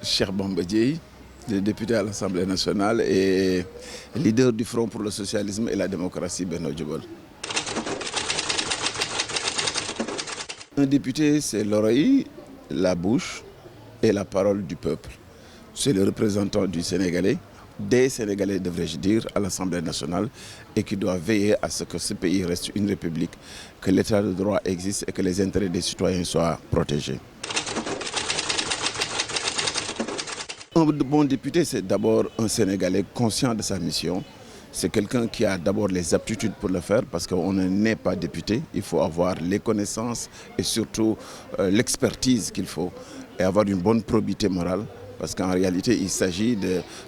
Cheikh Bamba Dièye, le député à l'Assemblée nationale et leader du Front pour le socialisme et la démocratie, Benno Djibol. Un député, c'est l'oreille, la bouche et la parole du peuple. C'est le représentant du Sénégalais, des Sénégalais devrais-je dire, à l'Assemblée nationale et qui doit veiller à ce que ce pays reste une république, que l'état de droit existe et que les intérêts des citoyens soient protégés. Un bon député, c'est d'abord un Sénégalais conscient de sa mission. C'est quelqu'un qui a d'abord les aptitudes pour le faire parce qu'on n'est pas député. Il faut avoir les connaissances et surtout l'expertise qu'il faut et avoir une bonne probité morale parce qu'en réalité, il s'agit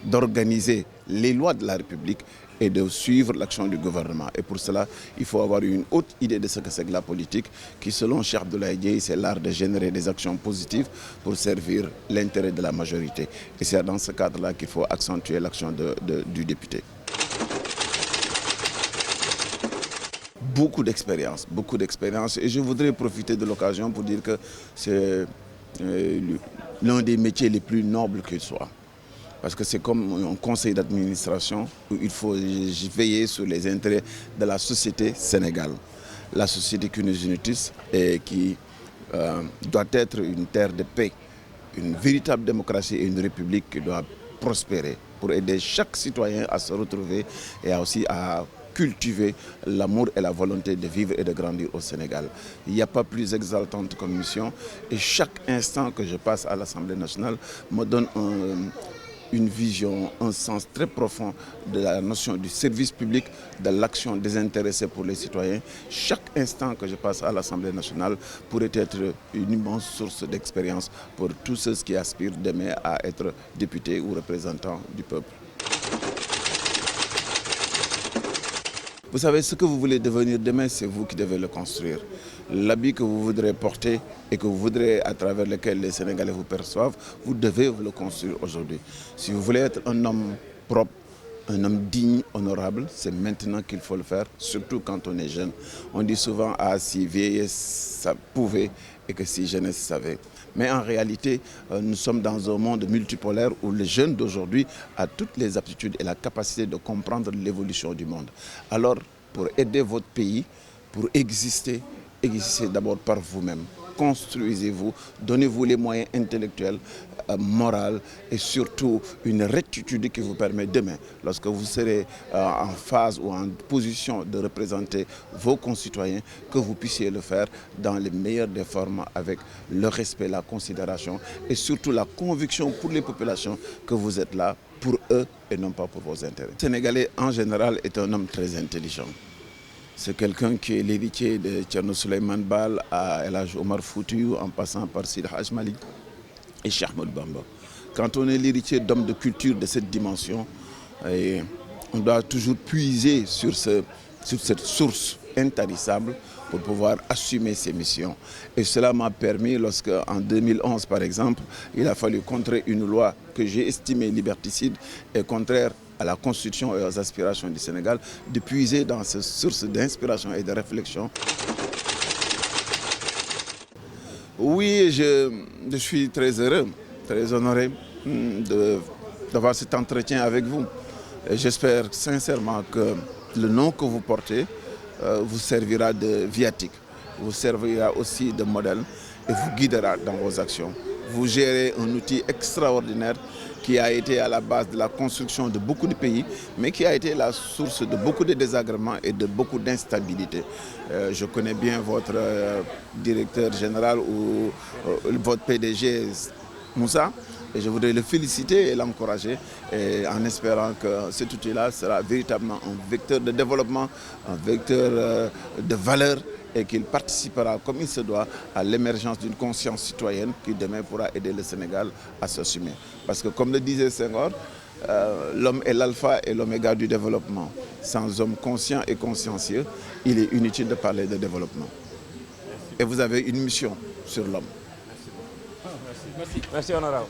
d'organiser les lois de la République et de suivre l'action du gouvernement. Et pour cela, il faut avoir une haute idée de ce que c'est que la politique, qui selon Cheikh Abdoulaye Dièye, c'est l'art de générer des actions positives pour servir l'intérêt de la majorité. Et c'est dans ce cadre-là qu'il faut accentuer l'action du député. Beaucoup d'expérience. Et je voudrais profiter de l'occasion pour dire que c'est l'un des métiers les plus nobles qu'il soit. Parce que c'est comme un conseil d'administration où il faut veiller sur les intérêts de la société sénégalaise. La société qui nous unit et qui doit être une terre de paix, une véritable démocratie et une république qui doit prospérer pour aider chaque citoyen à se retrouver et aussi à cultiver l'amour et la volonté de vivre et de grandir au Sénégal. Il n'y a pas plus exaltante comme mission et chaque instant que je passe à l'Assemblée nationale me donne une vision, un sens très profond de la notion du service public, de l'action désintéressée pour les citoyens. Chaque instant que je passe à l'Assemblée nationale pourrait être une immense source d'expérience pour tous ceux qui aspirent demain à être députés ou représentants du peuple. Vous savez, ce que vous voulez devenir demain, c'est vous qui devez le construire. L'habit que vous voudrez porter et que vous voudrez, à travers lequel les Sénégalais vous perçoivent, vous devez vous le construire aujourd'hui. Si vous voulez être un homme propre, un homme digne, honorable, c'est maintenant qu'il faut le faire, surtout quand on est jeune. On dit souvent, ah, si vieillesse ça pouvait et que si jeunesse savait. Mais en réalité, nous sommes dans un monde multipolaire où le jeune d'aujourd'hui a toutes les aptitudes et la capacité de comprendre l'évolution du monde. Alors, pour aider votre pays, pour existez d'abord par vous-même. Construisez-vous, donnez-vous les moyens intellectuels, moraux et surtout une rectitude qui vous permet demain, lorsque vous serez en phase ou en position de représenter vos concitoyens, que vous puissiez le faire dans les meilleures des formes avec le respect, la considération et surtout la conviction pour les populations que vous êtes là pour eux et non pas pour vos intérêts. Le Sénégalais en général est un homme très intelligent. C'est quelqu'un qui est l'héritier de Thierno Souleymane Baal à El Hadj Omar Foutiyou en passant par Seydi Hadji Malick et Cheikh Ahmadou Bamba. Quand on est l'héritier d'hommes de culture de cette dimension, on doit toujours puiser sur cette source intarissable pour pouvoir assumer ses missions. Et cela m'a permis, lorsque en 2011 par exemple, il a fallu contrer une loi que j'ai estimée liberticide et contraire à la Constitution et aux aspirations du Sénégal, de puiser dans ces sources d'inspiration et de réflexion. Oui, je suis très heureux, très honoré d'avoir cet entretien avec vous. J'espère sincèrement que le nom que vous portez vous servira de viatique, vous servira aussi de modèle et vous guidera dans vos actions. Vous gérez un outil extraordinaire qui a été à la base de la construction de beaucoup de pays, mais qui a été la source de beaucoup de désagréments et de beaucoup d'instabilité. Je connais bien votre directeur général ou votre PDG, Moussa, et je voudrais le féliciter et l'encourager en espérant que cet outil-là sera véritablement un vecteur de développement, un vecteur de valeur et qu'il participera comme il se doit à l'émergence d'une conscience citoyenne qui demain pourra aider le Sénégal à s'assumer. Parce que comme le disait Senghor, l'homme est l'alpha et l'oméga du développement. Sans homme conscient et consciencieux, il est inutile de parler de développement. Et vous avez une mission sur l'homme. Merci honorable.